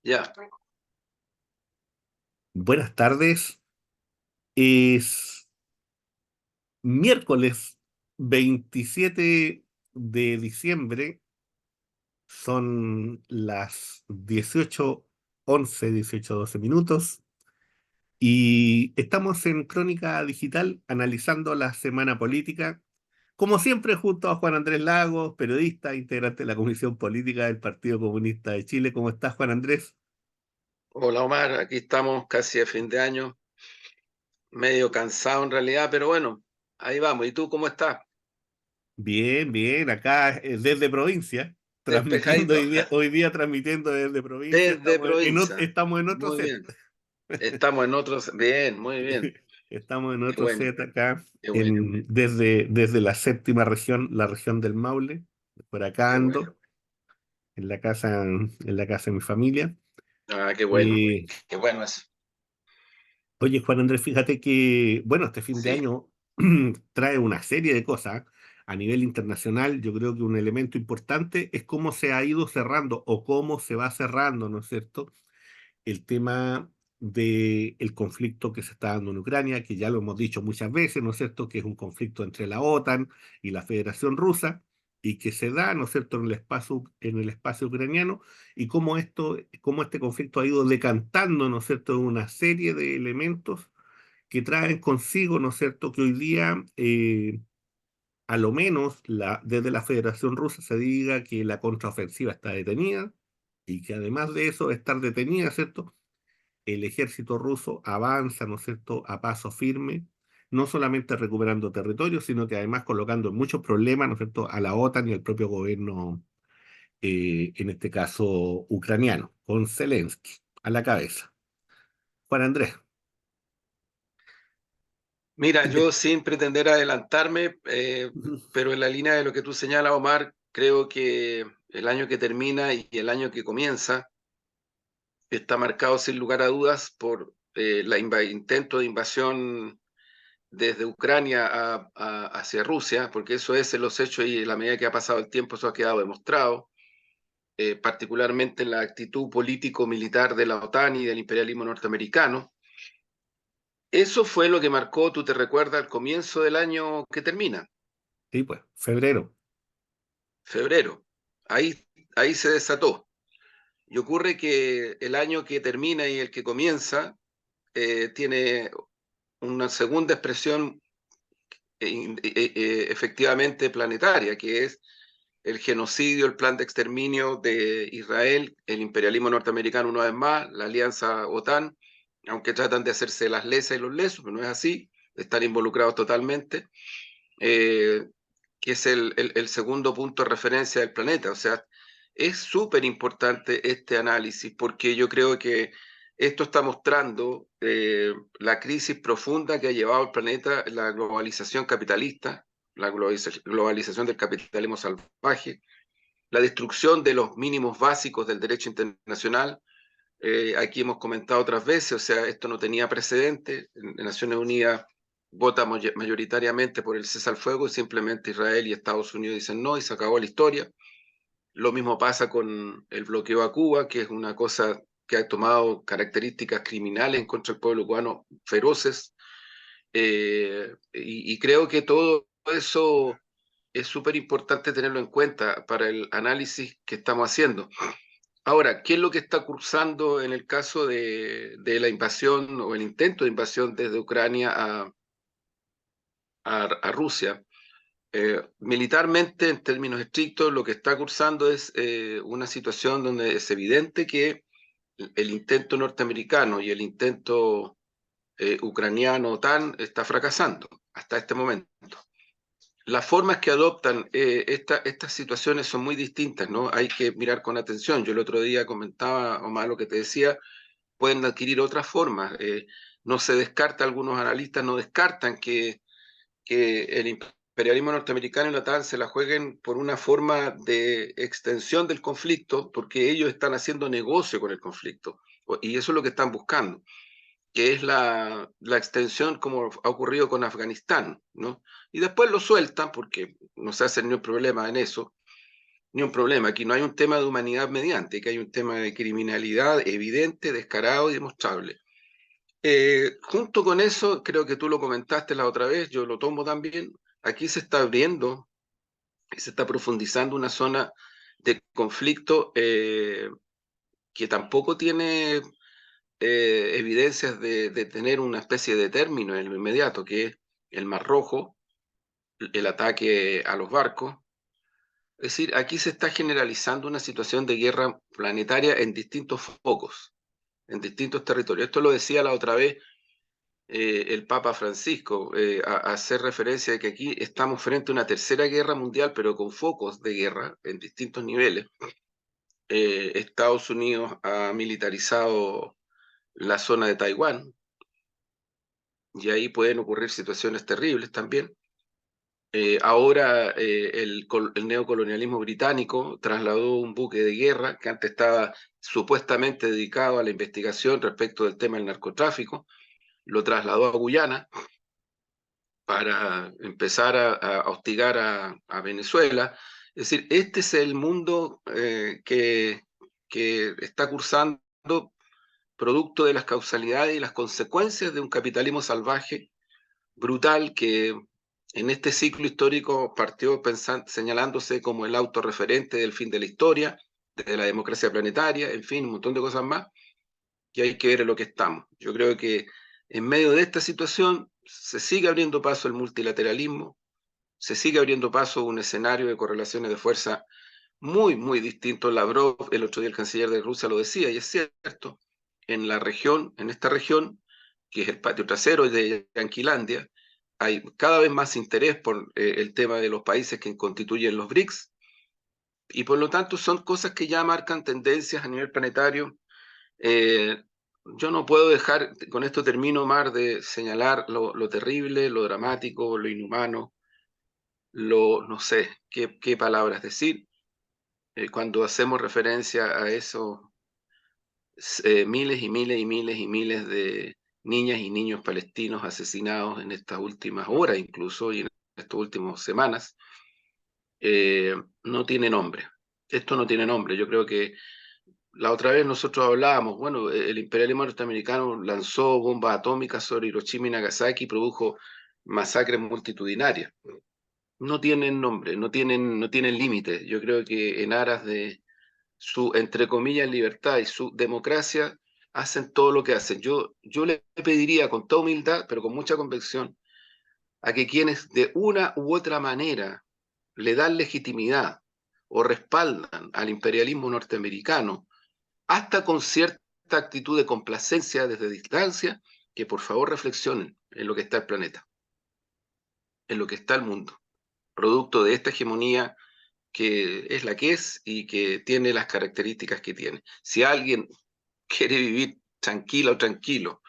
Ya. Buenas tardes. Es miércoles 27 de diciembre. Son las 18:11, 18:12 minutos. Y estamos en Crónica Digital analizando la semana política. Como siempre, junto a Juan Andrés Lagos, periodista, integrante de la Comisión Política del Partido Comunista de Chile. ¿Cómo estás, Juan Andrés? Hola Omar, aquí estamos casi a fin de año, medio cansado en realidad, pero bueno, ahí vamos. ¿Y tú cómo estás? Bien, bien, acá desde provincia, transmitiendo Despejadito. hoy día transmitiendo desde provincia, Desde provincia. estamos en otro Muy set. bien. Estamos en otros. Bien, muy bien. Estamos en Qué otro bueno, set acá, qué bueno, desde la séptima región, la región del Maule. Por acá qué bueno. ando, en la casa de mi familia. Ah, qué bueno. Y, Qué bueno eso. oye, Juan Andrés, fíjate que, bueno, este fin de Sí. año trae una serie de cosas a nivel internacional. Yo creo que un elemento importante es cómo se ha ido cerrando o cómo se va cerrando, ¿no es cierto?, el tema del conflicto que se está dando en Ucrania, que ya lo hemos dicho muchas veces, ¿no es cierto?, que es un conflicto entre la OTAN y la Federación Rusa, y que se da, ¿no es cierto?, en el espacio ucraniano, y cómo este conflicto ha ido decantando, ¿no es cierto?, en una serie de elementos que traen consigo, ¿no es cierto?, que hoy día, a lo menos desde la Federación Rusa se diga que la contraofensiva está detenida, y que además de eso, estar detenida, ¿cierto?, el ejército ruso avanza, ¿no es cierto?, a paso firme, no solamente recuperando territorio, sino que además colocando en muchos problemas, ¿no es cierto?, a la OTAN y al propio gobierno, en este caso ucraniano, con Zelensky a la cabeza. Juan Andrés, Mira, ¿qué te... yo sin pretender adelantarme, pero en la línea de lo que tú señalas, Omar, creo que el año que termina y el año que comienza está marcado sin lugar a dudas por intento de invasión desde Ucrania hacia Rusia, porque eso es en los hechos y en la medida que ha pasado el tiempo eso ha quedado demostrado, particularmente en la actitud político-militar de la OTAN y del imperialismo norteamericano. Eso fue lo que marcó, tú te recuerdas, al comienzo del año que termina, Sí, pues, febrero. febrero. Ahí, ahí se desató. Y ocurre que el año que termina y el que comienza tiene una segunda expresión efectivamente planetaria, que es el genocidio, el plan de exterminio de Israel, el imperialismo norteamericano una vez más, la alianza OTAN, aunque tratan de hacerse las lesas y los lesos, pero no es así, están involucrados totalmente, eh, que es el segundo punto de referencia del planeta. O sea, es súper importante este análisis porque yo creo que esto está mostrando la crisis profunda que ha llevado al planeta la globalización capitalista, la globalización del capitalismo salvaje, la destrucción de los mínimos básicos del derecho internacional. Aquí hemos comentado otras veces, o sea, esto no tenía precedente. En Naciones Unidas vota mayoritariamente por el cese al fuego y simplemente Israel y Estados Unidos dicen no y se acabó la historia. Lo mismo pasa con el bloqueo a Cuba, que es una cosa que ha tomado características criminales en contra del pueblo cubano feroces. Y creo que todo eso es súper importante tenerlo en cuenta para el análisis que estamos haciendo. Ahora, ¿qué es lo que está cursando en el caso de la invasión o el intento de invasión desde Ucrania a Rusia? Militarmente, en términos estrictos, lo que está cursando es una situación donde es evidente que el intento norteamericano y el intento ucraniano OTAN está fracasando hasta este momento. Las formas que adoptan estas situaciones son muy distintas, ¿no? Hay que mirar con atención. Yo el otro día comentaba, Omar, lo que te decía, pueden adquirir otras formas. No se descarta, algunos analistas no descartan que el imperialismo norteamericano y la OTAN se la jueguen por una forma de extensión del conflicto, porque ellos están haciendo negocio con el conflicto. Y eso es lo que están buscando, que es la extensión como ha ocurrido con Afganistán, ¿no? Y después lo sueltan, porque no se hace ningún problema en eso, ni un problema. Aquí no hay un tema de humanidad mediante, que hay un tema de criminalidad evidente, descarado y demostrable. Junto con eso, creo que tú lo comentaste la otra vez, yo lo tomo también, aquí se está abriendo y se está profundizando una zona de conflicto que tampoco tiene evidencias de tener una especie de término en lo inmediato, que es el Mar Rojo, el ataque a los barcos. Es decir, aquí se está generalizando una situación de guerra planetaria en distintos focos, en distintos territorios. Esto lo decía la otra vez el Papa Francisco, a hacer referencia de que aquí estamos frente a una tercera guerra mundial, pero con focos de guerra en distintos niveles. Estados Unidos ha militarizado la zona de Taiwán y ahí pueden ocurrir situaciones terribles también. Ahora el neocolonialismo británico trasladó un buque de guerra que antes estaba supuestamente dedicado a la investigación respecto del tema del narcotráfico, lo trasladó a Guyana para empezar a hostigar a Venezuela. Es decir, este es el mundo que está cursando producto de las causalidades y las consecuencias de un capitalismo salvaje, brutal, que en este ciclo histórico partió señalándose como el autorreferente del fin de la historia, de la democracia planetaria, en fin, un montón de cosas más, y hay que ver en lo que estamos. Yo creo que en medio de esta situación se sigue abriendo paso el multilateralismo, se sigue abriendo paso un escenario de correlaciones de fuerza muy, muy distinto. Lavrov, el otro día el canciller de Rusia lo decía, y es cierto, en la región, en esta región, que es el patio trasero de Yanquilandia, hay cada vez más interés por el tema de los países que constituyen los BRICS, y por lo tanto son cosas que ya marcan tendencias a nivel planetario. eh, yo no puedo dejar, con esto termino, Mar, de señalar lo terrible, lo dramático, lo inhumano, no sé qué palabras decir, cuando hacemos referencia a esos miles y miles y miles y miles de niñas y niños palestinos asesinados en estas últimas horas incluso y en estas últimas semanas, no tiene nombre. Esto no tiene nombre. Yo creo que la otra vez nosotros hablábamos, bueno, el imperialismo norteamericano lanzó bombas atómicas sobre Hiroshima y Nagasaki y produjo masacres multitudinarias. No tienen nombre, no tienen límite. Yo creo que en aras de su, entre comillas, libertad y su democracia, hacen todo lo que hacen. Yo le pediría con toda humildad, pero con mucha convicción, a que quienes de una u otra manera le dan legitimidad o respaldan al imperialismo norteamericano, hasta con cierta actitud de complacencia desde distancia, que por favor reflexionen en lo que está el planeta, en lo que está el mundo, producto de esta hegemonía que es la que es y que tiene las características que tiene. Si alguien quiere vivir tranquila o tranquilo,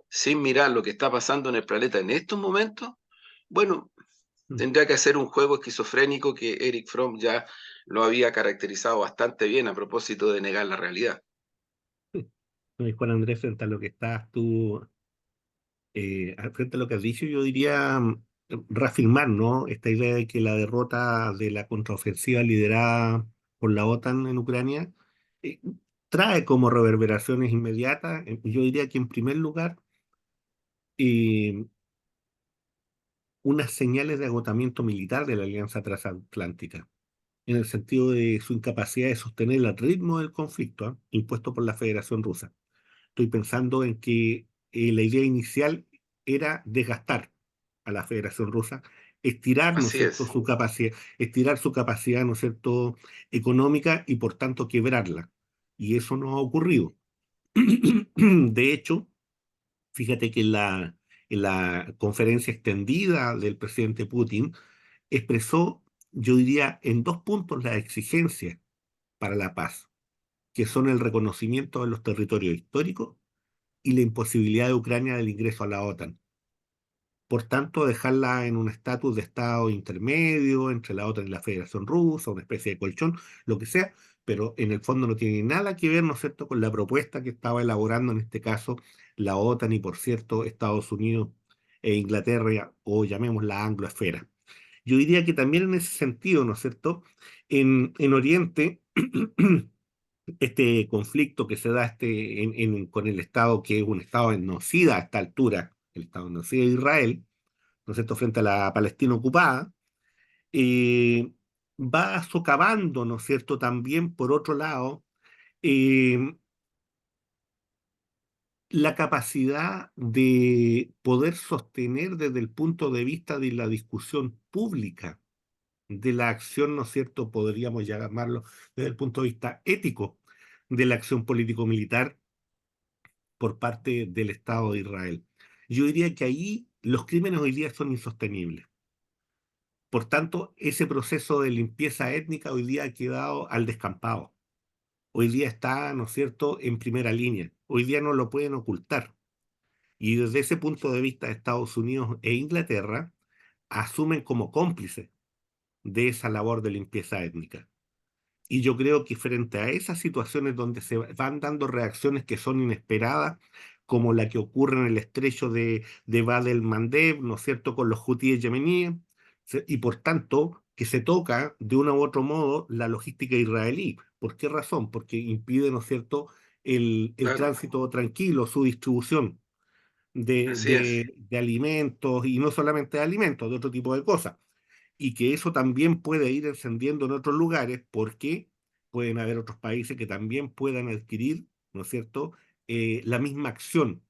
sin mirar lo que está pasando en el planeta en estos momentos, bueno, tendría que hacer un juego esquizofrénico que Eric Fromm ya lo había caracterizado bastante bien a propósito de negar la realidad. No, y Juan Andrés, frente a lo que estás tú, frente a lo que has dicho, yo diría reafirmar, ¿no? Esta idea de que la derrota de la contraofensiva liderada por la OTAN en Ucrania eh, trae como reverberaciones inmediatas. Yo diría que en primer lugar, eh, unas señales de agotamiento militar de la Alianza Transatlántica, en el sentido de su incapacidad de sostener el ritmo del conflicto, impuesto por la Federación Rusa. Estoy pensando en que la idea inicial era desgastar a la Federación Rusa, estirar, ¿no es Así cierto?, es, su capacidad, estirar su capacidad, ¿no es cierto?, económica y por tanto quebrarla. Y eso no ha ocurrido. De hecho, fíjate que en la conferencia extendida del presidente Putin expresó, yo diría, en dos puntos la exigencia para la paz, que son el reconocimiento de los territorios históricos y la imposibilidad de Ucrania del ingreso a la OTAN. Por tanto, dejarla en un estatus de estado intermedio entre la OTAN y la Federación Rusa, una especie de colchón, lo que sea, pero en el fondo no tiene nada que ver, ¿no es cierto?, con la propuesta que estaba elaborando en este caso la OTAN y, por cierto, Estados Unidos e Inglaterra, o llamémosla angloesfera. Yo diría que también en ese sentido, ¿no es cierto? En Oriente, este conflicto que se da con el Estado, que es un Estado genocida a esta altura, el Estado genocida de Israel, ¿no es cierto?, frente a la Palestina ocupada, eh, va socavando, ¿no es cierto?, también por otro lado, eh, la capacidad de poder sostener desde el punto de vista de la discusión pública, de la acción, ¿no es cierto?, podríamos llamarlo desde el punto de vista ético, de la acción político-militar por parte del Estado de Israel. Yo diría que ahí los crímenes hoy día son insostenibles. Por tanto, ese proceso de limpieza étnica hoy día ha quedado al descampado. Hoy día está, ¿no es cierto?, en primera línea. Hoy día no lo pueden ocultar. Y desde ese punto de vista, Estados Unidos e Inglaterra asumen como cómplices de esa labor de limpieza étnica. Y yo creo que frente a esas situaciones donde se van dando reacciones que son inesperadas, como la que ocurre en el estrecho de Bab el-Mandeb, ¿no es cierto?, con los hutíes yemeníes, y por tanto que se toca de uno u otro modo la logística israelí. ¿Por qué razón? Porque impide, ¿no es cierto?, el Claro, tránsito tranquilo, su distribución así es. de alimentos, y no solamente de alimentos, de otro tipo de cosas, y que eso también puede ir encendiendo en otros lugares porque pueden haber otros países que también puedan adquirir, ¿no es cierto?, la misma acción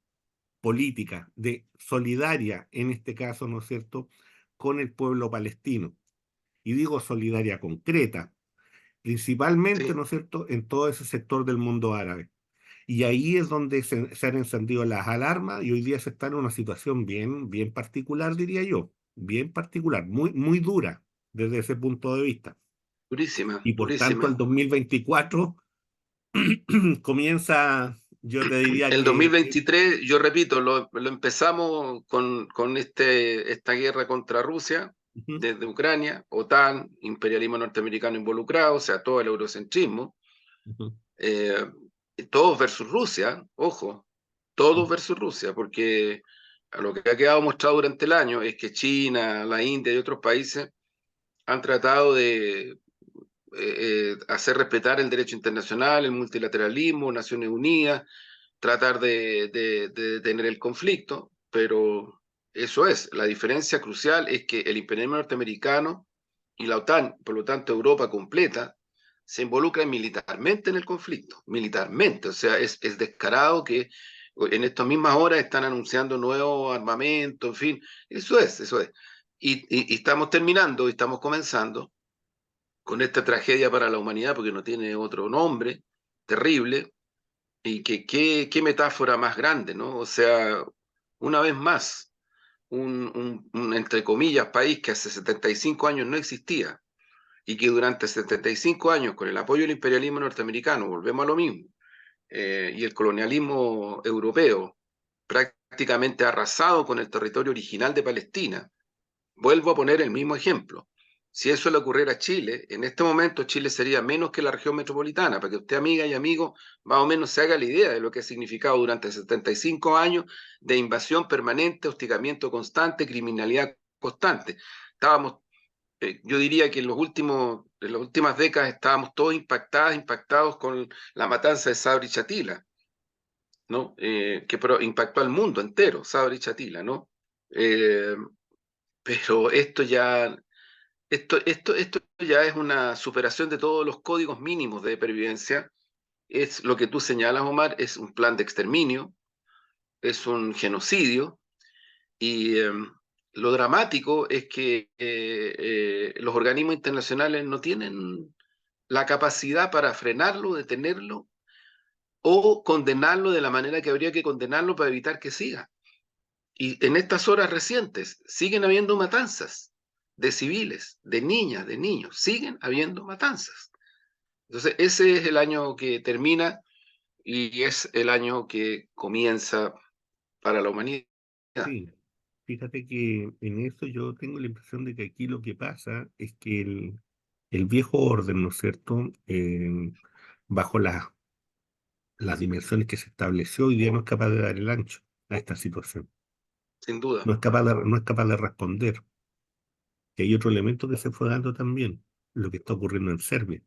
política de solidaria, en este caso, ¿no es cierto?, con el pueblo palestino. Y digo solidaria concreta, principalmente, Sí, ¿no es cierto?, en todo ese sector del mundo árabe. Y ahí es donde se han encendido las alarmas y hoy día se está en una situación bien, bien particular, diría yo, bien particular, muy, muy dura desde ese punto de vista. durísima, Y por tanto, durísima. el 2024 comienza, yo te diría El dos mil que veintitrés yo repito, lo empezamos con esta guerra contra Rusia, ujú, desde Ucrania, OTAN, imperialismo norteamericano involucrado, o sea, todo el eurocentrismo, ujú, eh, todos versus Rusia, ojo, todos versus Rusia, porque a lo que ha quedado mostrado durante el año es que China, la India y otros países han tratado de hacer respetar el derecho internacional, el multilateralismo, Naciones Unidas, tratar de detener el conflicto, pero eso es, la diferencia crucial es que el imperialismo norteamericano y la OTAN, por lo tanto Europa completa, se involucran militarmente en el conflicto, militarmente, o sea, es descarado que en estas mismas horas están anunciando nuevos armamentos, en fin, eso es, eso es. Y estamos terminando, y estamos comenzando con esta tragedia para la humanidad, porque no tiene otro nombre, terrible, y que qué metáfora más grande, ¿no? O sea, una vez más, entre comillas, país que hace 75 años no existía y que durante 75 años, con el apoyo del imperialismo norteamericano, volvemos a lo mismo, y el colonialismo europeo, prácticamente arrasado con el territorio original de Palestina. Vuelvo a poner el mismo ejemplo. Si eso le ocurriera a Chile, en este momento Chile sería menos que la región metropolitana, para que usted, amiga y amigo, más o menos se haga la idea de lo que ha significado durante 75 años de invasión permanente, hostigamiento constante, criminalidad constante. Estábamos, yo diría que en las últimas décadas estábamos todos impactados con la matanza de Sabri y Chatila, ¿no? Impactó al mundo entero, Sabri y Chatila, ¿no? Eh, pero esto ya es una superación de todos los códigos mínimos de pervivencia. Es lo que tú señalas, Omar, es un plan de exterminio, es un genocidio, y lo dramático es que los organismos internacionales no tienen la capacidad para frenarlo, detenerlo o condenarlo de la manera que habría que condenarlo para evitar que siga. Y en estas horas recientes siguen habiendo matanzas de civiles, de niñas, de niños, siguen habiendo matanzas. Entonces, ese es el año que termina y es el año que comienza para la humanidad. sí, fíjate que en eso yo tengo la impresión de que aquí lo que pasa es que el viejo orden, ¿no es cierto?, bajo las dimensiones que se estableció hoy día no es capaz de dar el ancho a esta situación. Sin duda. No es capaz de responder. que hay otro elemento que se fue dando también, lo que está ocurriendo en Serbia,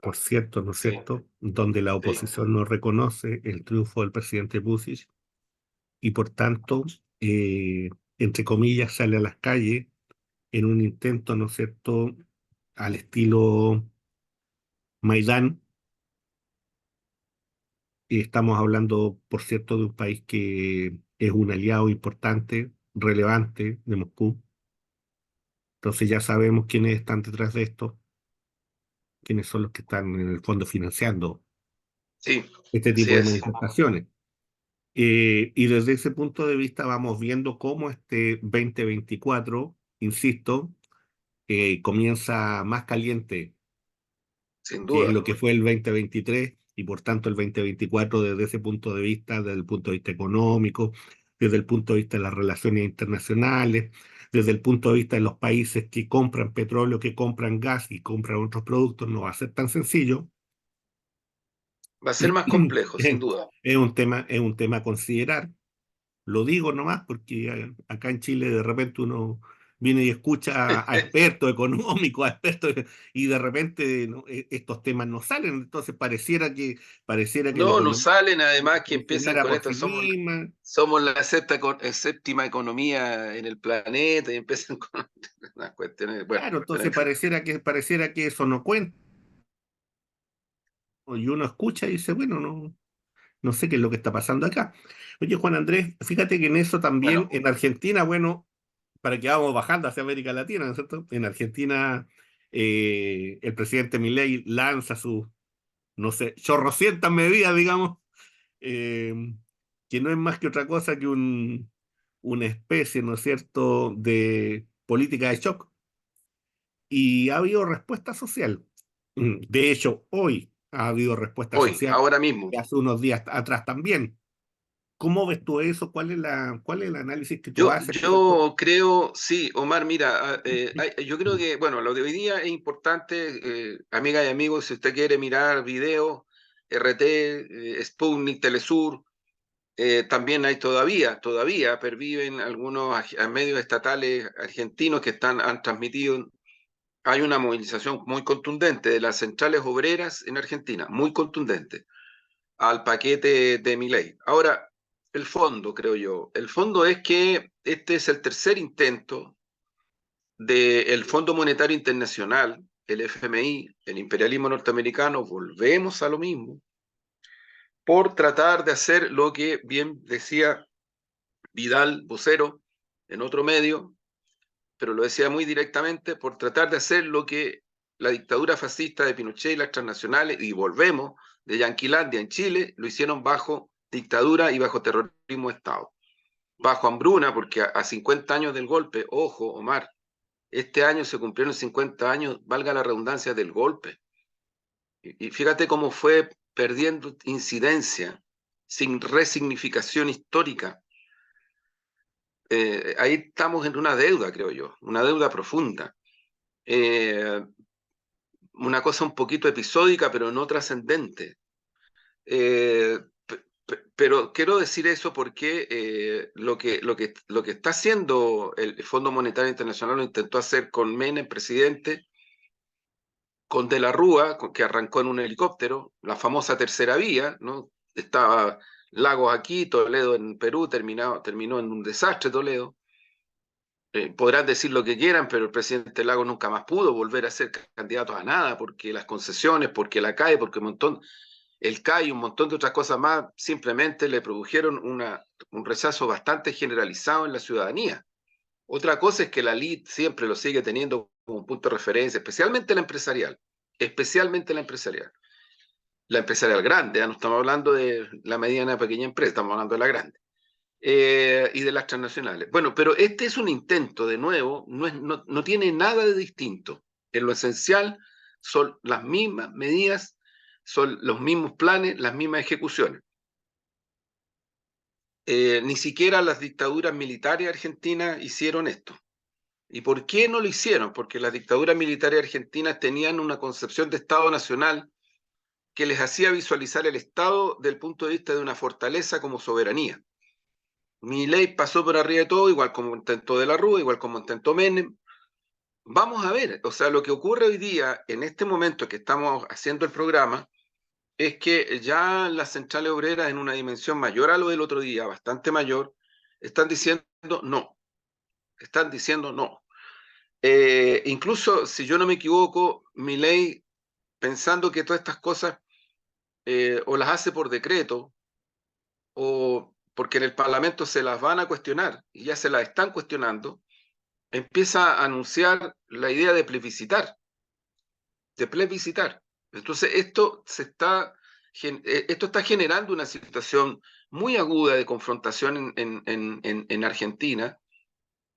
por cierto, ¿no es Sí, cierto?, donde la sí, oposición no reconoce el triunfo del presidente Vučić y por tanto, entre comillas, sale a las calles en un intento, ¿no es cierto?, al estilo Maidán. Y estamos hablando, por cierto, de un país que es un aliado importante, relevante de Moscú. Entonces ya sabemos quiénes están detrás de esto, quiénes son los que están en el fondo financiando sí, este así tipo de es. manifestaciones. Y desde ese punto de vista vamos viendo cómo este 2024, insisto, comienza más caliente Sin que duda. lo que fue el 2023 y por tanto el 2024 desde ese punto de vista, desde el punto de vista económico, desde el punto de vista de las relaciones internacionales, desde el punto de vista de los países que compran petróleo, que compran gas y compran otros productos, no va a ser tan sencillo. Va a ser más complejo, sin Es, duda. es un tema a considerar. Lo digo nomás porque acá en Chile de repente uno viene y escucha a expertos económicos, a expertos, y de repente ¿no? Estos temas no salen, entonces pareciera que la No, nos economía salen además que empiezan funcionara con por esto, sí misma. somos la séptima economía en el planeta y empiezan con unas cuestiones, bueno, Claro, pero entonces en fin. pareciera que eso no cuenta. Y uno escucha y dice, bueno, no sé qué es lo que está pasando acá. Oye, Juan Andrés, fíjate que en eso también, Bueno, en Argentina, bueno, para que vamos bajando hacia América Latina, ¿no es cierto? En Argentina, el presidente Milei lanza sus, no sé, chorrocientas medidas, digamos, eh, que no es más que otra cosa que una especie, ¿no es cierto?, de política de shock. Y ha habido respuesta social. De hecho, hoy ha habido respuesta hoy, social, ahora mismo. y hace unos días atrás también. ¿Cómo ves tú eso? ¿Cuál es el análisis que tú haces, ¿no es cierto? Yo creo, sí, Omar, mira, yo creo que, bueno, lo de hoy día es importante, amigas y amigos, si usted quiere mirar videos, RT, Sputnik, Telesur, también hay todavía perviven algunos medios estatales argentinos que han transmitido, hay una movilización muy contundente de las centrales obreras en Argentina, muy contundente, al paquete de Milei. Ahora, el fondo, creo yo, el fondo es que este es el tercer intento del Fondo Monetario Internacional, el FMI, el imperialismo norteamericano, volvemos a lo mismo, por tratar de hacer lo que bien decía Vidal, vocero, en otro medio, pero lo decía muy directamente, por tratar de hacer lo que la dictadura fascista de Pinochet y las transnacionales, y volvemos, de Yanquilandia en Chile, lo hicieron bajo dictadura y bajo terrorismo de Estado. Bajo hambruna, porque a 50 años del golpe, ojo, Omar, este año se cumplieron 50 años, valga la redundancia, del golpe. Y fíjate cómo fue perdiendo incidencia, sin resignificación histórica. Ahí estamos en una deuda, creo yo, una deuda profunda. Eh, una cosa un poquito episódica, pero no trascendente. Eh, pero quiero decir eso porque lo que está haciendo el Fondo Monetario Internacional lo intentó hacer con Menem, presidente, con De la Rúa, que arrancó en un helicóptero, la famosa tercera vía, ¿no? Estaba Lagos aquí, Toledo en Perú, terminó en un desastre Toledo. Podrán decir lo que quieran, pero el presidente Lagos nunca más pudo volver a ser candidato a nada, porque las concesiones, porque la CAE, porque el CAE y un montón de otras cosas más, simplemente le produjeron un rechazo bastante generalizado en la ciudadanía. Otra cosa es que la elite siempre lo sigue teniendo como un punto de referencia, especialmente la empresarial grande, ¿eh? No estamos hablando de la mediana pequeña empresa, estamos hablando de la grande. Y de las transnacionales. Bueno, pero este es un intento, de nuevo, no tiene nada de distinto. En lo esencial son las mismas medidas, son los mismos planes, las mismas ejecuciones. Ni siquiera las dictaduras militares argentinas hicieron esto. ¿Y por qué no lo hicieron? Porque las dictaduras militares argentinas tenían una concepción de Estado nacional que les hacía visualizar el Estado desde el punto de vista de una fortaleza como soberanía. Milei pasó por arriba de todo, igual como intentó De la Rúa, igual como intentó Menem. Vamos a ver, o sea, lo que ocurre hoy día, en este momento que estamos haciendo el programa, es que ya las centrales obreras en una dimensión mayor a lo del otro día, bastante mayor, están diciendo no, están diciendo no. Incluso, si yo no me equivoco, Milei, pensando que todas estas cosas o las hace por decreto o porque en el Parlamento se las van a cuestionar y ya se las están cuestionando, empieza a anunciar la idea de plebiscitar, de plebiscitar. Entonces, esto está generando una situación muy aguda de confrontación en Argentina,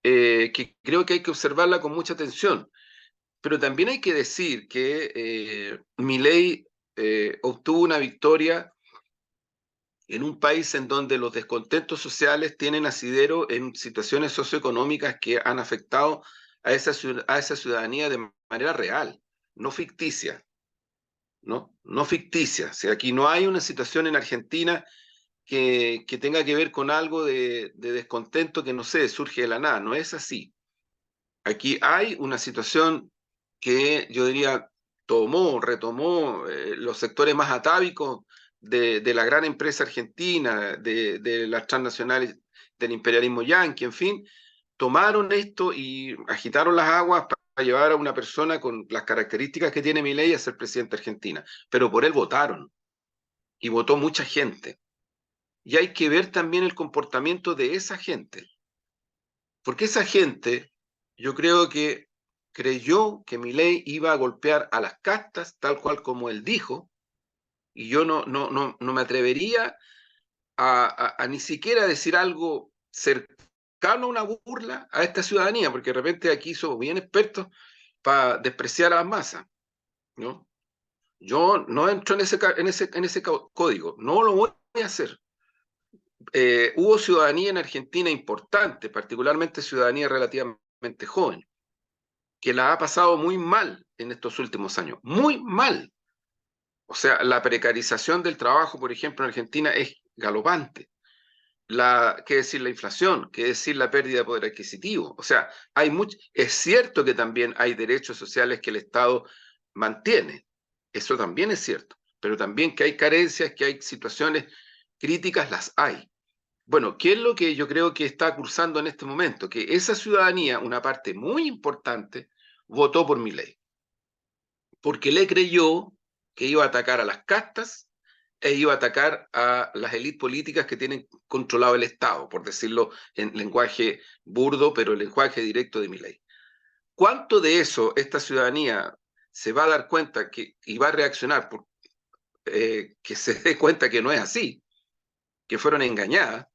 que creo que hay que observarla con mucha atención. Pero también hay que decir que Milei obtuvo una victoria en un país en donde los descontentos sociales tienen asidero en situaciones socioeconómicas que han afectado a esa ciudadanía de manera real, no ficticia, ¿no? No ficticia. O sea, aquí no hay una situación en Argentina que tenga que ver con algo de descontento que, no sé, surge de la nada. No es así. Aquí hay una situación que yo diría retomó los sectores más atávicos de la gran empresa argentina, de las transnacionales del imperialismo yanqui, en fin, tomaron esto y agitaron las aguas para llevar a una persona con las características que tiene Milei a ser presidente de Argentina. Pero por él votaron y votó mucha gente. Y hay que ver también el comportamiento de esa gente. Porque esa gente, yo creo que creyó que Milei iba a golpear a las castas, tal cual como él dijo, y yo no me atrevería a ni siquiera decir algo cercano a una burla a esta ciudadanía, porque de repente aquí somos bien expertos para despreciar a las masas, ¿no? Yo no entro en ese código, no lo voy a hacer. Hubo ciudadanía en Argentina importante, particularmente ciudadanía relativamente joven, que la ha pasado muy mal en estos últimos años, muy mal. O sea, la precarización del trabajo, por ejemplo, en Argentina es galopante. ¿Qué decir la inflación? ¿Qué decir la pérdida de poder adquisitivo? O sea, es cierto que también hay derechos sociales que el Estado mantiene, eso también es cierto, pero también que hay carencias, que hay situaciones críticas, las hay. Bueno, ¿qué es lo que yo creo que está cursando en este momento? Que esa ciudadanía, una parte muy importante, votó por mi ley, porque le creyó que iba a atacar a las castas e iba a atacar a las élites políticas que tienen controlado el Estado, por decirlo en lenguaje burdo, pero el lenguaje directo de mi ley. ¿Cuánto de eso esta ciudadanía se va a dar cuenta y va a reaccionar que se dé cuenta que no es así, que fueron engañadas?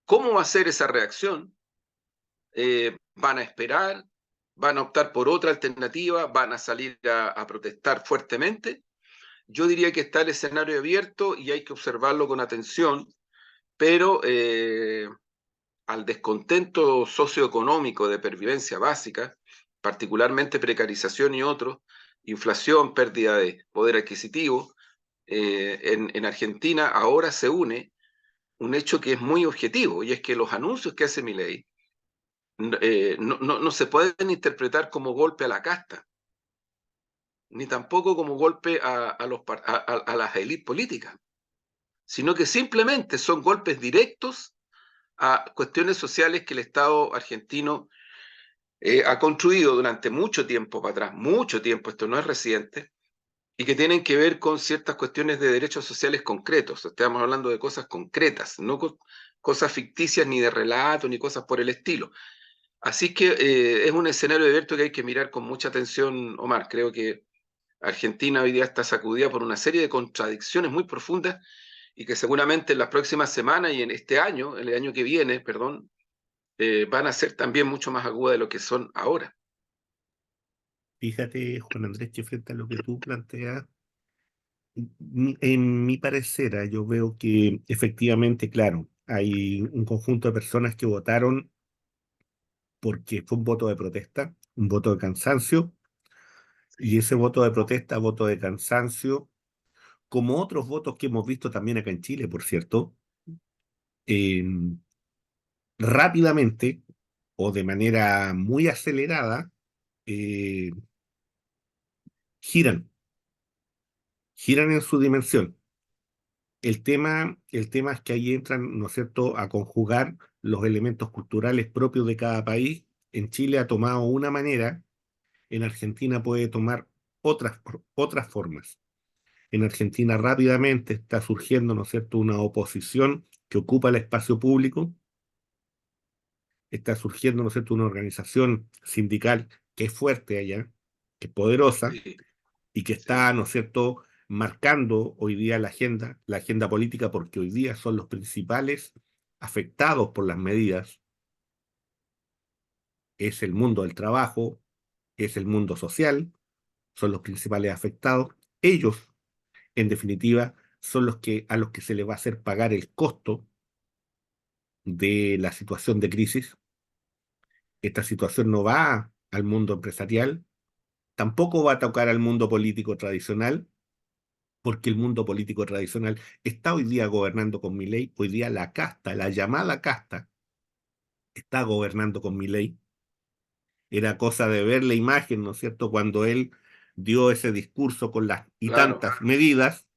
¿Cómo va a ser esa reacción? ¿Van a esperar? ¿Van a optar por otra alternativa? ¿Van a salir a protestar fuertemente? Yo diría que está el escenario abierto y hay que observarlo con atención, pero al descontento socioeconómico de pervivencia básica, particularmente precarización y otros, inflación, pérdida de poder adquisitivo, en Argentina ahora se une un hecho que es muy objetivo y es que los anuncios que hace Milei no se pueden interpretar como golpe a la casta, ni tampoco como golpe a las élites políticas, sino que simplemente son golpes directos a cuestiones sociales que el Estado argentino ha construido durante mucho tiempo para atrás, mucho tiempo, esto no es reciente, y que tienen que ver con ciertas cuestiones de derechos sociales concretos. Estamos hablando de cosas concretas, no cosas ficticias ni de relato ni cosas por el estilo. Así que es un escenario abierto que hay que mirar con mucha atención, Omar. Creo que Argentina hoy día está sacudida por una serie de contradicciones muy profundas y que seguramente en las próximas semanas y en este año, el año que viene, perdón, van a ser también mucho más agudas de lo que son ahora. Fíjate, Juan Andrés, que frente a lo que tú planteas, en mi parecer, yo veo que efectivamente, claro, hay un conjunto de personas que votaron porque fue un voto de protesta, un voto de cansancio, y ese voto de protesta, voto de cansancio, como otros votos que hemos visto también acá en Chile, por cierto, rápidamente o de manera muy acelerada, eh, giran, giran en su dimensión. El tema es que ahí entran, ¿no es cierto?, a conjugar los elementos culturales propios de cada país. En Chile ha tomado una manera, en Argentina puede tomar otras formas. En Argentina rápidamente está surgiendo, ¿no es cierto?, una oposición que ocupa el espacio público, está surgiendo, ¿no es cierto?, una organización sindical que es fuerte allá, que es poderosa Sí, y que sí, está, ¿no es cierto?, marcando hoy día la agenda política, porque hoy día son los principales afectados por las medidas. Es el mundo del trabajo, es el mundo social, son los principales afectados. Ellos, en definitiva, son a los que se les va a hacer pagar el costo de la situación de crisis. Esta situación no va al mundo empresarial, tampoco va a tocar al mundo político tradicional, porque el mundo político tradicional está hoy día gobernando con Milei. Hoy día la casta, la llamada casta, está gobernando con Milei. Era cosa de ver la imagen, ¿no es cierto?, cuando él dio ese discurso con las y claro, tantas medidas,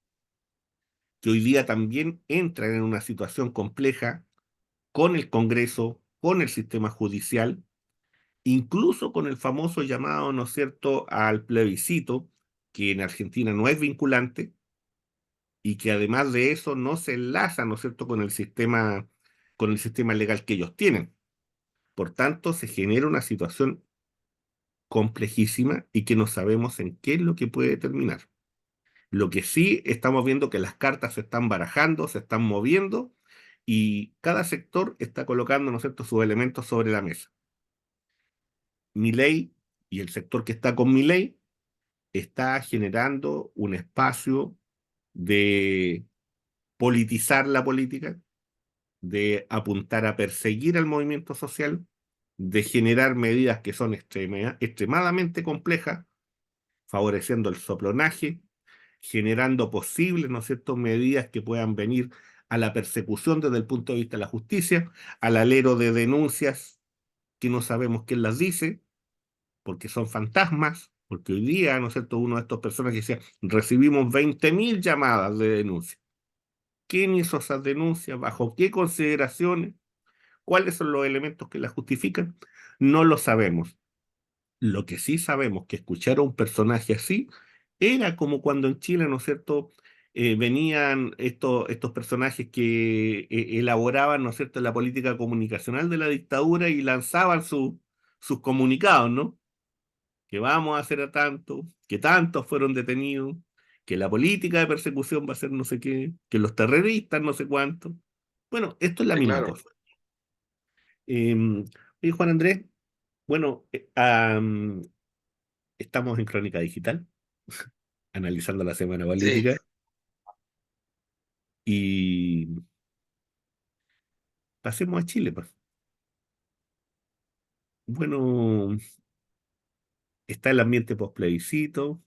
que hoy día también entran en una situación compleja con el Congreso, con el sistema judicial, incluso con el famoso llamado, ¿no es cierto?, al plebiscito, que en Argentina no es vinculante y que además de eso no se enlaza, ¿no es cierto?, con el sistema legal que ellos tienen. Por tanto, se genera una situación complejísima y que no sabemos en qué es lo que puede terminar. Lo que sí estamos viendo que las cartas se están barajando, se están moviendo y cada sector está colocando, ¿no es cierto?, sus elementos sobre la mesa. Milei y el sector que está con Milei está generando un espacio de politizar la política, de apuntar a perseguir al movimiento social, de generar medidas que son extremadamente complejas, favoreciendo el soplonaje, generando posibles, ¿no es cierto?, medidas que puedan venir a la persecución desde el punto de vista de la justicia, al alero de denuncias que no sabemos quién las dice, porque son fantasmas, porque hoy día, ¿no es cierto?, uno de estos personas que decía, recibimos 20.000 llamadas de denuncia. ¿Quién hizo esas denuncias? ¿Bajo qué consideraciones? ¿Cuáles son los elementos que las justifican? No lo sabemos. Lo que sí sabemos que escuchar a un personaje así era como cuando en Chile, ¿no es cierto?, venían estos personajes que elaboraban, ¿no es cierto?, la política comunicacional de la dictadura y lanzaban sus comunicados, ¿no? Que vamos a hacer a tanto, que tantos fueron detenidos, que la política de persecución va a ser no sé qué, que los terroristas no sé cuánto. Bueno, esto es la sí, misma claro. cosa. Oye, Juan Andrés, bueno, estamos en Crónica Digital, analizando la semana Sí, política, y pasemos a Chile, pues. Bueno, está el ambiente post-plebiscito,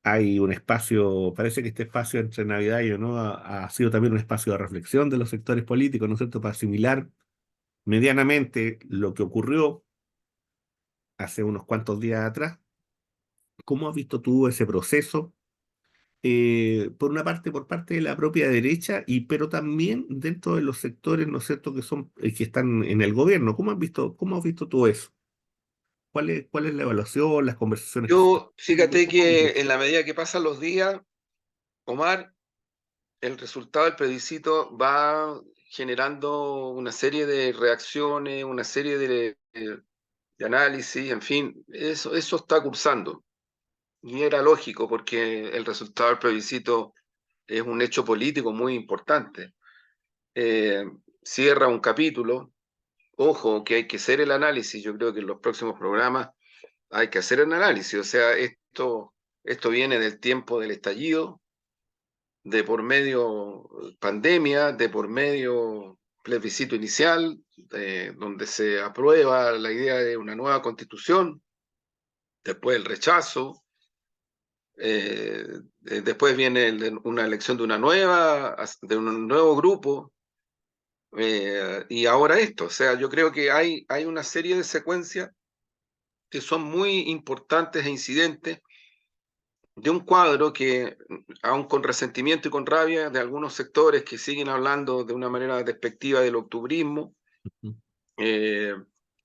hay un espacio, parece que este espacio entre Navidad y ¿no? Ha sido también un espacio de reflexión de los sectores políticos, ¿no es cierto?, para asimilar medianamente lo que ocurrió hace unos cuantos días atrás. ¿Cómo has visto tú ese proceso? Por una parte, por parte de la propia derecha, pero también dentro de los sectores, ¿no es cierto?, que están en el gobierno. ¿Cómo has visto tú eso? ¿Cuál es la evaluación, las conversaciones que se están yo teniendo? fíjate ¿Cómo has visto que eso? en la medida que pasan los días, Omar, el resultado del plebiscito va generando una serie de reacciones, una serie de análisis, en fin, eso está cursando. Y era lógico porque el resultado del plebiscito es un hecho político muy importante. Eh, Cierra un capítulo. Ojo, que hay que hacer el análisis. Yo creo que en los próximos programas hay que hacer el análisis. O sea, esto viene del tiempo del estallido, de por medio pandemia, de por medio plebiscito inicial, donde se aprueba la idea de una nueva constitución, después el rechazo, eh, después viene una elección de un nuevo grupo, Y ahora esto, o sea, yo creo que hay una serie de secuencias que son muy importantes e incidentes de un cuadro que, aun con resentimiento y con rabia de algunos sectores que siguen hablando de una manera despectiva del octubrismo, Ujú, eh,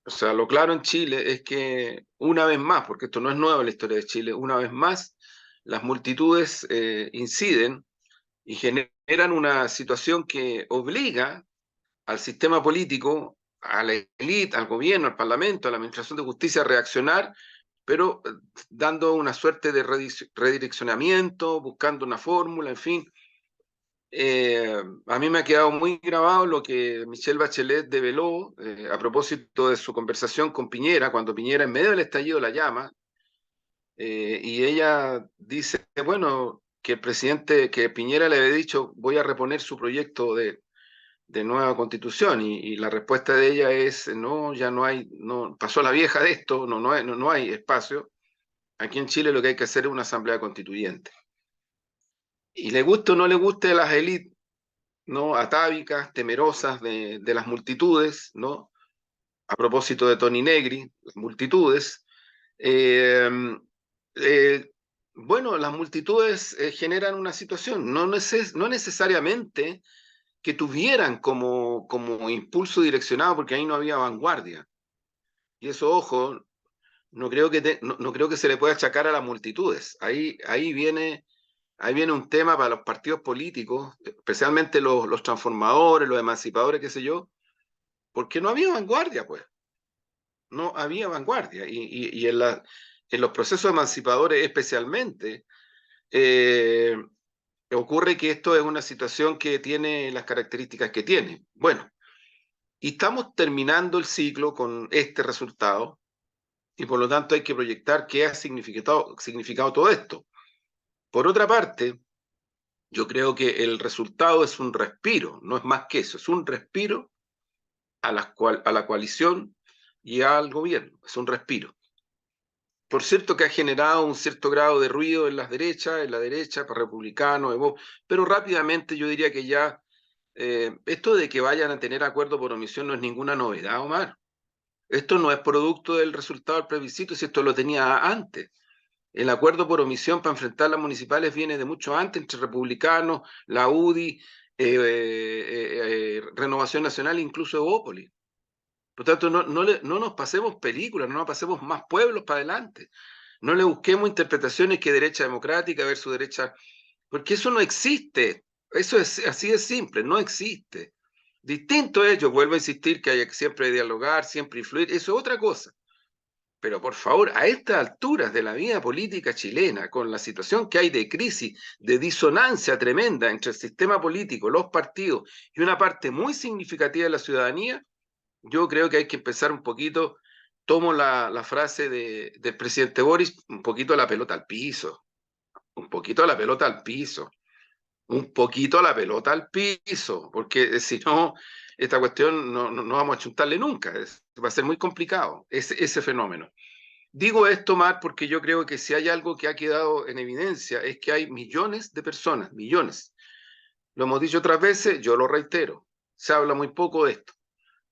o sea, lo claro en Chile es que una vez más, porque esto no es nuevo en la historia de Chile, una vez más las multitudes inciden y generan una situación que obliga al sistema político, a la élite, al gobierno, al parlamento, a la administración de justicia a reaccionar, pero dando una suerte de redireccionamiento, buscando una fórmula, en fin. A mí me ha quedado muy grabado lo que Michelle Bachelet develó a propósito de su conversación con Piñera, cuando Piñera en medio del estallido la llama, y ella dice, bueno, que el presidente, que Piñera le había dicho, voy a reponer su proyecto de nueva constitución, y la respuesta de ella es, no, ya no hay, no, pasó la vieja de esto, no hay espacio. Aquí en Chile lo que hay que hacer es una asamblea constituyente. Y le guste o no le guste a las élites, ¿no? Atávicas, temerosas de las multitudes, ¿no? A propósito de Tony Negri, las multitudes. eh, eh, bueno, las multitudes generan una situación, no necesariamente que tuvieran como impulso direccionado, porque ahí no había vanguardia. Y eso, ojo, no creo que se le pueda achacar a las multitudes. Ahí viene un tema para los partidos políticos, especialmente los transformadores, los emancipadores, qué sé yo, porque no había vanguardia, pues. No había vanguardia. Y en los procesos emancipadores especialmente, eh, ocurre que esto es una situación que tiene las características que tiene. Bueno, y estamos terminando el ciclo con este resultado, y por lo tanto hay que proyectar qué ha significado todo esto. Por otra parte, yo creo que el resultado es un respiro, no es más que eso, es un respiro a la coalición y al gobierno, es un respiro. Por cierto que ha generado un cierto grado de ruido en la derecha, para republicanos, pero rápidamente yo diría que ya esto de que vayan a tener acuerdo por omisión no es ninguna novedad, Omar. Esto no es producto del resultado del plebiscito, si esto lo tenía antes. El acuerdo por omisión para enfrentar las municipales viene de mucho antes, entre republicanos, la UDI, Renovación Nacional, incluso Evópolis. Por tanto, no nos pasemos películas, no nos pasemos más pueblos para adelante. No le busquemos interpretaciones que derecha democrática versus derecha, porque eso no existe. Eso es así de simple, no existe. Distinto es, yo vuelvo a insistir que hay que siempre dialogar, siempre influir, eso es otra cosa. Pero por favor, a estas alturas de la vida política chilena, con la situación que hay de crisis, de disonancia tremenda entre el sistema político, los partidos y una parte muy significativa de la ciudadanía, yo creo que hay que empezar un poquito, tomo la frase del presidente Boris, un poquito la pelota al piso, un poquito la pelota al piso, un poquito la pelota al piso, porque si no, esta cuestión no vamos a chuntarle nunca, va a ser muy complicado ese fenómeno. Digo esto más porque yo creo que si hay algo que ha quedado en evidencia es que hay millones de personas, millones. Lo hemos dicho otras veces, yo lo reitero, se habla muy poco de esto,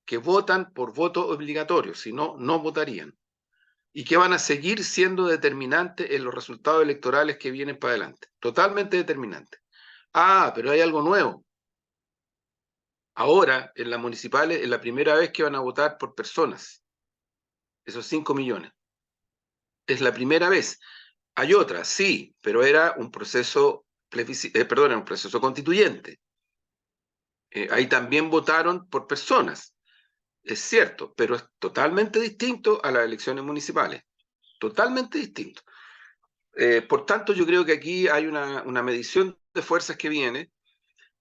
que votan por voto obligatorio, si no, no votarían. Y que van a seguir siendo determinantes en los resultados electorales que vienen para adelante. Totalmente determinantes. Ah, pero hay algo nuevo. Ahora, en las municipales, es la primera vez que van a votar por personas. Esos 5 millones. Es la primera vez. Hay otras, sí, pero era un proceso, perdón, era un proceso constituyente. Ahí también votaron por personas, es cierto, pero es totalmente distinto a las elecciones municipales. Totalmente distinto. Por tanto, yo creo que aquí hay una medición de fuerzas que viene,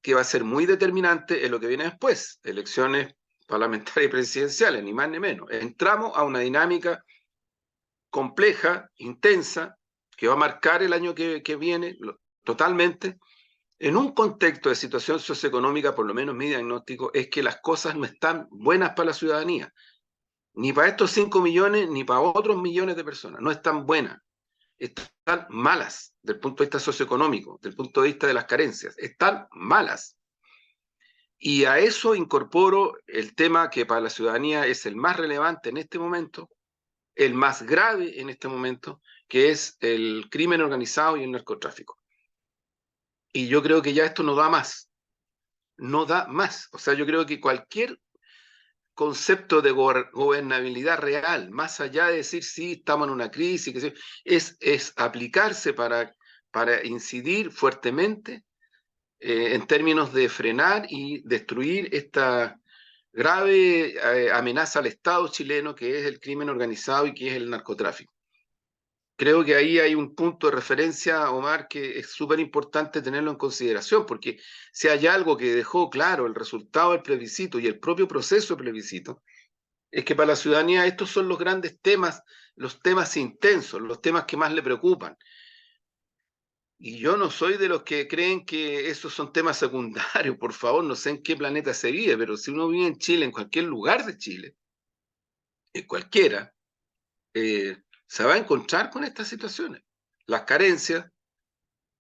que va a ser muy determinante en lo que viene después, elecciones parlamentarias y presidenciales, ni más ni menos. Entramos a una dinámica compleja, intensa, que va a marcar el año que viene totalmente, en un contexto de situación socioeconómica, por lo menos mi diagnóstico, es que las cosas no están buenas para la ciudadanía, ni para estos 5 millones, ni para otros millones de personas, no están buenas, están malas desde el punto de vista socioeconómico, desde el punto de vista de las carencias, están malas. Y a eso incorporo el tema que para la ciudadanía es el más relevante en este momento, el más grave en este momento, que es el crimen organizado y el narcotráfico. Y yo creo que ya esto no da más, no da más. O sea, yo creo que cualquier concepto de gobernabilidad real, más allá de decir sí, estamos en una crisis, es aplicarse para incidir fuertemente en términos de frenar y destruir esta grave amenaza al Estado chileno que es el crimen organizado y que es el narcotráfico. Creo que ahí hay un punto de referencia, Omar, que es súper importante tenerlo en consideración, porque si hay algo que dejó claro el resultado del plebiscito y el propio proceso de plebiscito, es que para la ciudadanía estos son los grandes temas, los temas intensos, los temas que más le preocupan. Y yo no soy de los que creen que esos son temas secundarios, por favor, no sé en qué planeta se vive, pero si uno vive en Chile, en cualquier lugar de Chile, en cualquiera, se va a encontrar con estas situaciones. Las carencias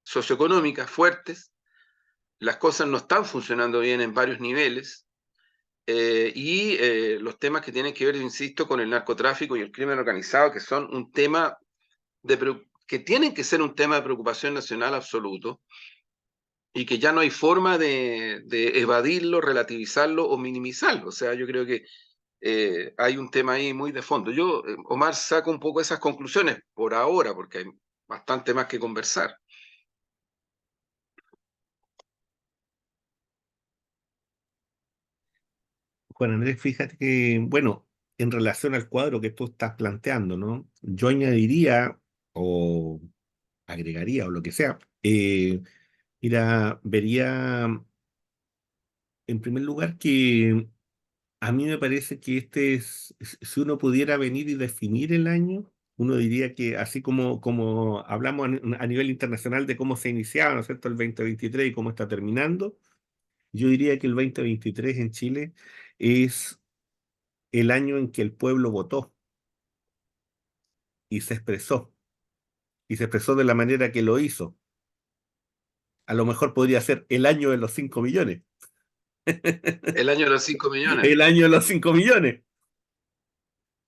socioeconómicas fuertes, las cosas no están funcionando bien en varios niveles, los temas que tienen que ver, insisto, con el narcotráfico y el crimen organizado, que son un tema que tienen que ser un tema de preocupación nacional absoluto y que ya no hay forma de evadirlo, relativizarlo o minimizarlo. O sea, yo creo que hay un tema ahí muy de fondo. Yo, Omar, saco un poco esas conclusiones por ahora, porque hay bastante más que conversar. Juan Andrés, fíjate que, bueno, en relación al cuadro que tú estás planteando, ¿no? Yo añadiría o agregaría o lo que sea, mira, vería en primer lugar que a mí me parece que si uno pudiera venir y definir el año, uno diría que así como hablamos a nivel internacional de cómo se iniciaba, ¿no es cierto?, el 2023 y cómo está terminando, yo diría que el 2023 en Chile es el año en que el pueblo votó y se expresó, y se expresó de la manera que lo hizo. A lo mejor podría ser el año de los 5 millones, El año de los 5 millones. el año de los 5 millones.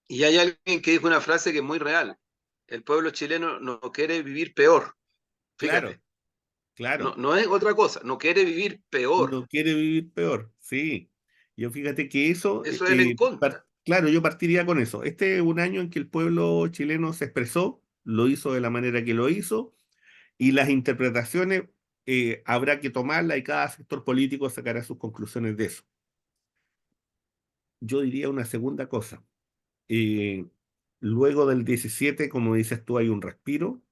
Y hay alguien que dijo una frase que es muy real. El pueblo chileno no quiere vivir peor. Claro, Fíjate, no, claro. no es otra cosa, no quiere vivir peor. No quiere vivir peor, sí. Yo fíjate que eso, Eso es el en contra. claro, yo partiría con eso. Este es un año en que el pueblo chileno se expresó, lo hizo de la manera que lo hizo, y las interpretaciones habrá que tomarlas y cada sector político sacará sus conclusiones de eso. Yo diría una segunda cosa. eh, Luego del 17, como dices tú, hay un respiro,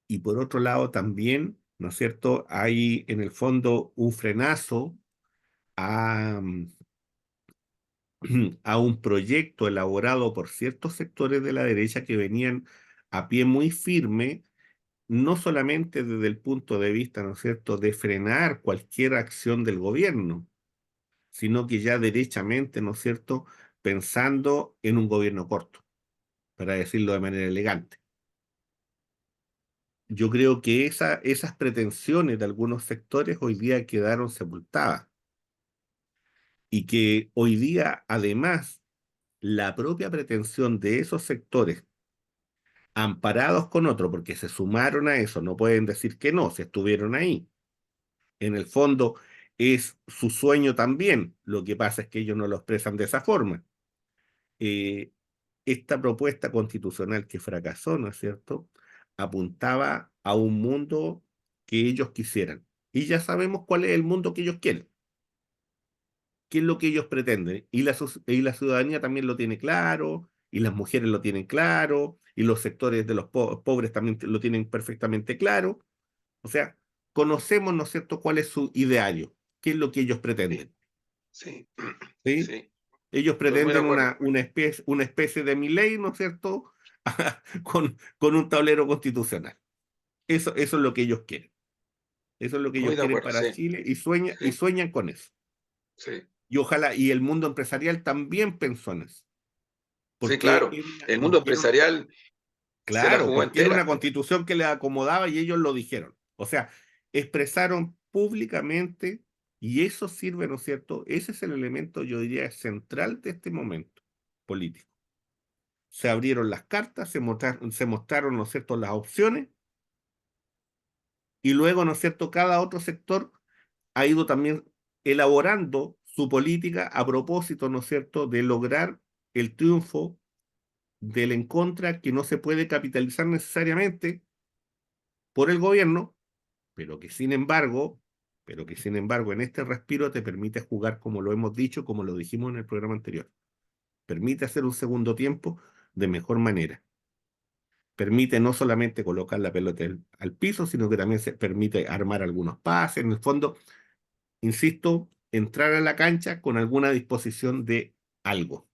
y por otro lado también, ¿no es cierto?, hay en el fondo un frenazo a, a un proyecto elaborado por ciertos sectores de la derecha que venían a pie muy firme, no solamente desde el punto de vista, ¿no es cierto?, de frenar cualquier acción del gobierno, sino que ya derechamente, ¿no es cierto?, pensando en un gobierno corto, para decirlo de manera elegante. Yo creo que esas pretensiones de algunos sectores hoy día quedaron sepultadas y que hoy día, además, la propia pretensión de esos sectores amparados con otro, porque se sumaron a eso, no pueden decir que no, se estuvieron ahí. En el fondo es su sueño también, lo que pasa es que ellos no lo expresan de esa forma. Eh, Esta propuesta constitucional que fracasó, ¿no es cierto?, apuntaba a un mundo que ellos quisieran. Y ya sabemos cuál es el mundo que ellos quieren, qué es lo que ellos pretenden. Y la ciudadanía también lo tiene claro, y las mujeres lo tienen claro, y los sectores de los pobres también lo tienen perfectamente claro. O sea, conocemos, ¿no es cierto?, cuál es su ideario, qué es lo que ellos Sí, pretenden. sí, ¿Sí? sí, Ellos estoy muy de pretenden acuerdo. una especie de Milei, ¿no es cierto?, con un tablero constitucional. Eso es lo que ellos quieren. Eso es lo que Muy ellos de quieren acuerdo, para sí, Chile y sí, sueñan con eso. sí. Y ojalá, y el mundo empresarial también pensó en eso. Sí, Porque claro. El mundo empresarial se la claro, jugó porque era entera. una constitución que les acomodaba y ellos lo dijeron. O sea, expresaron públicamente Y eso sirve, ¿no es cierto? Ese es el elemento, yo diría, central de este momento político. Se abrieron las cartas, se mostraron, ¿no es cierto?, las opciones, y luego, ¿no es cierto?, cada otro sector ha ido también elaborando su política a propósito, ¿no es cierto?, de lograr el triunfo del en contra, que no se puede capitalizar necesariamente por el gobierno, pero que sin embargo, en este respiro te permite jugar como lo hemos dicho, como lo dijimos en el programa anterior. Permite hacer un segundo tiempo de mejor manera. Permite no solamente colocar la pelota al piso, sino que también se permite armar algunos pases. En el fondo, insisto, entrar a la cancha con alguna disposición de algo.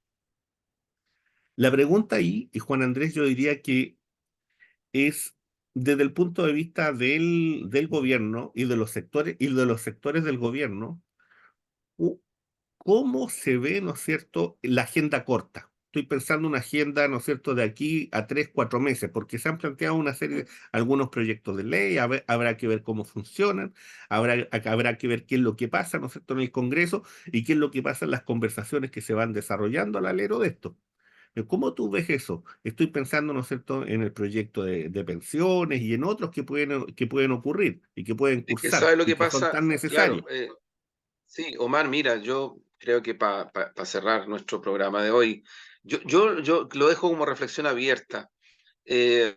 La pregunta ahí, y Juan Andrés, yo diría que es desde el punto de vista del gobierno y de los sectores del gobierno, ¿cómo se ve, ¿no es cierto?, la agenda corta? Estoy pensando una agenda, ¿no es cierto?, de aquí a 3, 4 meses, porque se han planteado una serie algunos proyectos de ley, habrá que ver cómo funcionan, habrá que ver qué es lo que pasa, ¿no es cierto?, en el Congreso y qué es lo que pasa en las conversaciones que se van desarrollando al alero de esto. ¿Cómo tú ves eso? Estoy pensando, ¿no es cierto?, en el proyecto de pensiones y en otros que pueden ocurrir y que pueden Es que cursar sabes lo y que que son pasa, tan claro, necesarios. sí, Omar, mira, yo creo que para cerrar nuestro programa de hoy, yo lo dejo como reflexión abierta. Eh,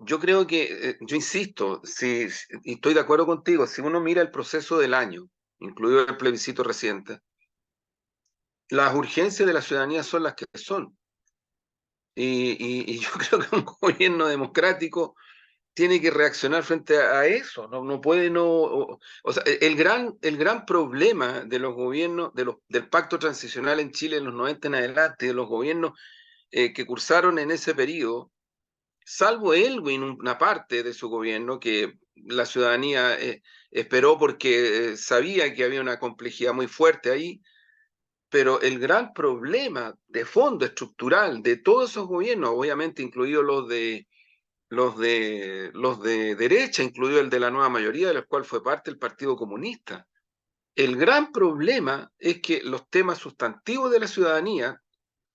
yo creo que, yo insisto, y estoy de acuerdo contigo, si uno mira el proceso del año, incluido el plebiscito reciente, las urgencias de la ciudadanía son las que son. Y yo creo que un gobierno democrático tiene que reaccionar frente a eso, no puede no, o sea, el gran problema de los gobiernos, del pacto transicional en Chile en los 90 en adelante, de los gobiernos que cursaron en ese periodo, salvo Elwin, una parte de su gobierno que la ciudadanía esperó porque sabía que había una complejidad muy fuerte ahí, pero el gran problema de fondo estructural de todos esos gobiernos, obviamente incluidos los de derecha, incluido el de la nueva mayoría, de la cual fue parte el Partido Comunista. El gran problema es que los temas sustantivos de la ciudadanía,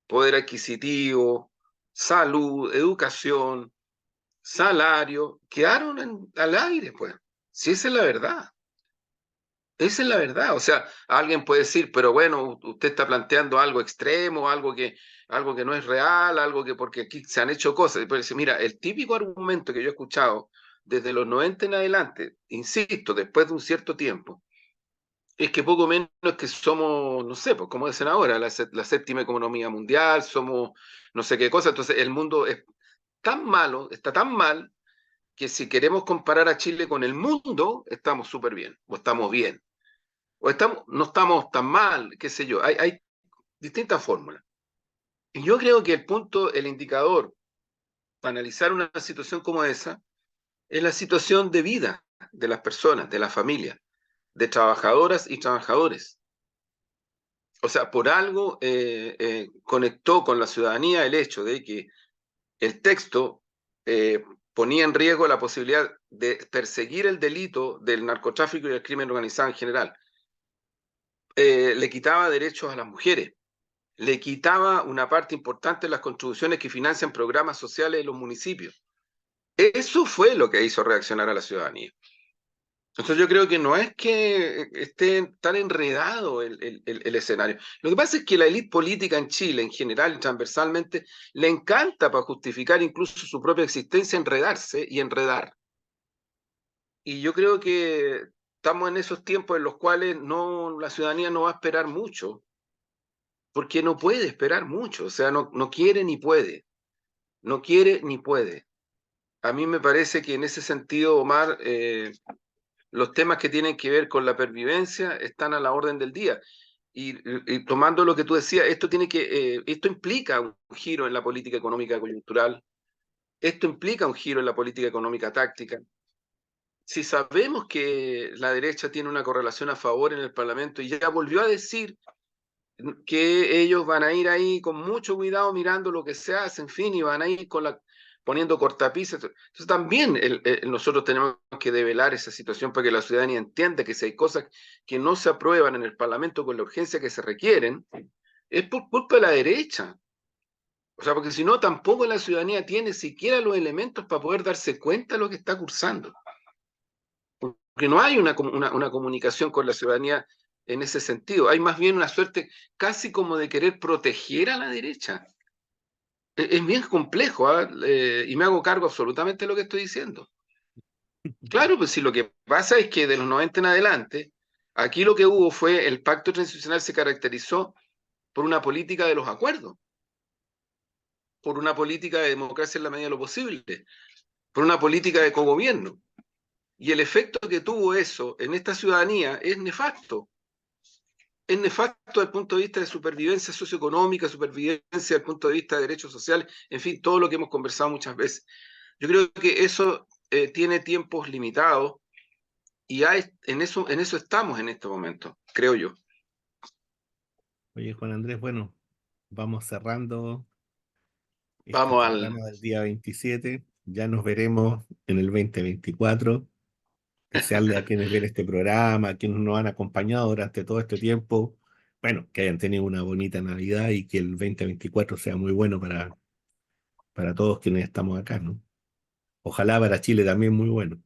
poder adquisitivo, salud, educación, salario, quedaron al aire, pues. Si esa es la verdad. Esa es la verdad. O sea, alguien puede decir, pero bueno, usted está planteando algo extremo, algo que no es real, algo que porque aquí se han hecho cosas. Y puede decir, mira, el típico argumento que yo he escuchado desde los 90 en adelante, insisto, después de un cierto tiempo, es que poco menos que somos, no sé, pues como dicen ahora, la séptima economía mundial, somos no sé qué cosa. Entonces, el mundo es tan malo, está tan mal, que si queremos comparar a Chile con el mundo, estamos súper bien, o estamos bien. No estamos tan mal, qué sé yo, hay distintas fórmulas. Y yo creo que el indicador para analizar una situación como esa es la situación de vida de las personas, de la familia, de trabajadoras y trabajadores. O sea, por algo conectó con la ciudadanía el hecho de que el texto eh, ponía en riesgo la posibilidad de perseguir el delito del narcotráfico y el crimen organizado en general. Le quitaba derechos a las mujeres, le quitaba una parte importante de las contribuciones que financian programas sociales de los municipios. Eso fue lo que hizo reaccionar a la ciudadanía. Entonces yo creo que no es que esté tan enredado el escenario. Lo que pasa es que la élite política en Chile, en general y transversalmente, le encanta para justificar incluso su propia existencia enredarse y enredar. Y yo creo que estamos en esos tiempos en los cuales la ciudadanía no va a esperar mucho, porque no puede esperar mucho, o sea, no quiere ni puede. No quiere ni puede. A mí me parece que en ese sentido, Omar, los temas que tienen que ver con la pervivencia están a la orden del día. Y tomando lo que tú decías, esto implica un giro en la política económica coyuntural, esto implica un giro en la política económica táctica. Si sabemos que la derecha tiene una correlación a favor en el Parlamento y ya volvió a decir que ellos van a ir ahí con mucho cuidado mirando lo que se hace, en fin, y van a ir poniendo cortapisas. Entonces también nosotros tenemos que develar esa situación para que la ciudadanía entienda que si hay cosas que no se aprueban en el Parlamento con la urgencia que se requieren, es por culpa de la derecha. O sea, porque si no, tampoco la ciudadanía tiene siquiera los elementos para poder darse cuenta de lo que está cursando. Porque no hay una comunicación con la ciudadanía en ese sentido. Hay más bien una suerte casi como de querer proteger a la derecha. Es bien complejo, ¿ah? Y me hago cargo absolutamente de lo que estoy diciendo. Claro, pues si lo que pasa es que de los 90 en adelante, aquí lo que hubo fue el pacto transicional se caracterizó por una política de los acuerdos, por una política de democracia en la medida de lo posible, por una política de cogobierno. Y el efecto que tuvo eso en esta ciudadanía es nefasto. Es nefasto desde el punto de vista de supervivencia socioeconómica, supervivencia desde el punto de vista de derechos sociales, en fin, todo lo que hemos conversado muchas veces. Yo creo que eso tiene tiempos limitados y en eso estamos en este momento, creo yo. Oye, Juan Andrés, bueno, vamos cerrando este Vamos al... programa del día 27. Ya nos veremos en el 2024. Desearle a quienes ven este programa, a quienes nos han acompañado durante todo este tiempo, bueno, que hayan tenido una bonita Navidad y que el 2024 sea muy bueno para todos quienes estamos acá, ¿no? Ojalá para Chile también muy bueno.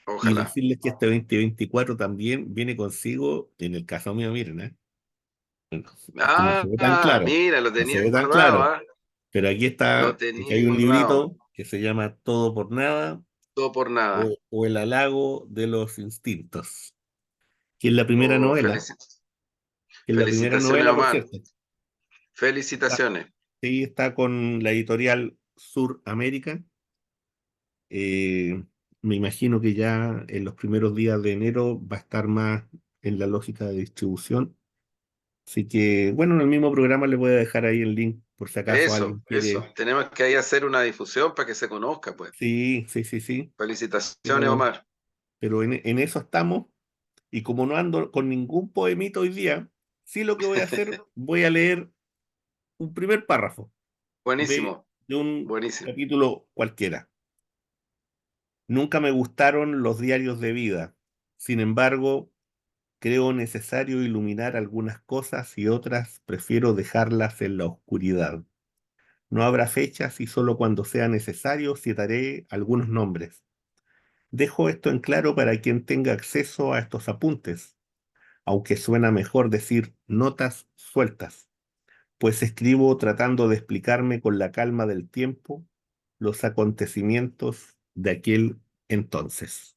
Y Ojalá. decirles que este 2024 también viene consigo, en el caso mío, miren, bueno, esto no se ve tan claro, Mira, lo no se tenía ve tan guardado, claro, ¿ah? pero aquí Lo está, aquí hay tenía un guardado. librito que se llama Todo por Nada Todo por nada. o El halago de los instintos, que es la primera Oh, novela, que es la primera felicitaciones, novela, por Omar. cierto. Está, Felicitaciones. sí, está con la editorial Suramérica. Me imagino que ya en los primeros días de enero va a estar más en la lógica de distribución. Así que, bueno, en el mismo programa le voy a dejar ahí el link por si acaso Eso, alguien eso. quiere. Tenemos que ahí hacer una difusión para que se conozca, pues. Sí, sí, sí, sí. Felicitaciones, Pero, Omar. pero en eso estamos. Y como no ando con ningún poemito hoy día, sí lo que voy a hacer, voy a leer un primer párrafo Buenísimo, de un buenísimo. capítulo cualquiera. Nunca me gustaron los diarios de vida. Sin embargo, creo necesario iluminar algunas cosas y otras prefiero dejarlas en la oscuridad. No habrá fechas y solo cuando sea necesario citaré algunos nombres. Dejo esto en claro para quien tenga acceso a estos apuntes, aunque suena mejor decir notas sueltas, pues escribo tratando de explicarme con la calma del tiempo los acontecimientos de aquel entonces.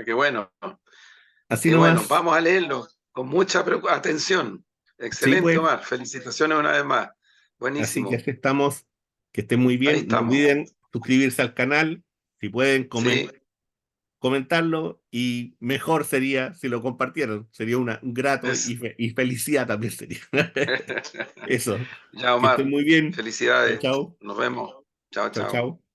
Qué bueno, Así qué bueno. nomás, Vamos a leerlo con mucha atención. sí, Excelente, pues, Omar. Felicitaciones una vez más. así que Buenísimo. así estamos. Que estén muy Ahí bien. No estamos. olviden suscribirse al canal. Si pueden Sí, comentarlo y mejor sería si lo compartieran. Sería un grato es. y felicidad también sería. Eso. Ya, Que estén Omar. muy bien. Chao, Felicidades. chao. Nos vemos. Chao, Chao, chao. chao.